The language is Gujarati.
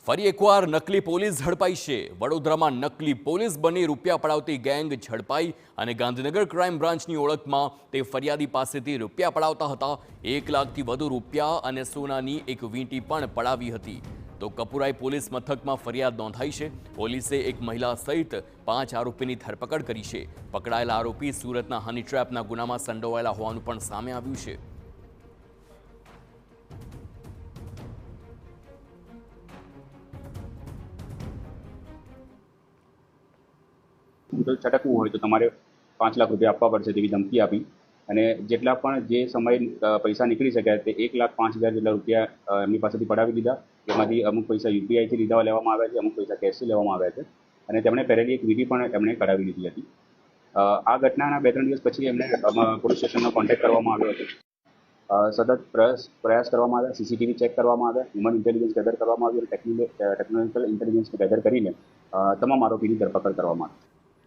ફરી એકવાર નકલી પોલીસ ઝડપાઈ છે। વડોદરામાં નકલી પોલીસ બની રૂપિયા પડાવતી ગેંગ ઝડપાઈ અને ગાંધીનગર ક્રાઇમ બ્રાન્ચની ઓળખમાં તે ફરિયાદી પાસેથી રૂપિયા પડાવતા હતા। 1 લાખથી વધુ રૂપિયા અને સોનાની એક વીંટી પણ પડાવી હતી। તો કપુરાઈ પોલીસ મથકમાં ફરિયાદ નોંધાઈ છે। પોલીસે એક મહિલા સહિત 5 આરોપીની ધરપકડ કરી છે। પકડાયેલા આરોપી સુરતના હની ટ્રેપના ગુનામાં સંડોવાયેલા હોવાનું પણ સામે આવ્યું છે। જો છટકવું હોય તો તમારે 5 લાખ રૂપિયા આપવા પડશે તેવી ધમકી આપી અને જેટલા પણ જે સમય પૈસા નીકળી શક્યા તે 1,05,000 જેટલા રૂપિયા એમની પાસેથી પડાવી દીધા। એમાંથી અમુક પૈસા યુપીઆઈથી લેવામાં આવ્યા છે, અમુક પૈસા કેશથી લેવામાં આવ્યા છે અને તેમણે પહેરેલી એક વીંટી પણ એમણે કઢાવી લીધી હતી। આ ઘટનાના 2-3 દિવસ પછી એમને પોલીસ સ્ટેશનનો કોન્ટેક્ટ કરવામાં આવ્યો હતો। સતત પ્રયાસ કરવામાં આવ્યા, સીસીટીવી ચેક કરવામાં આવ્યા, હ્યુમન ઇન્ટેલિજન્સ ગેધર કરવામાં આવ્યું અને ટેકનિકલ ઇન્ટેલિજન્સ ગેધર કરીને તમામ આરોપીની ધરપકડ કરવામાં આવી।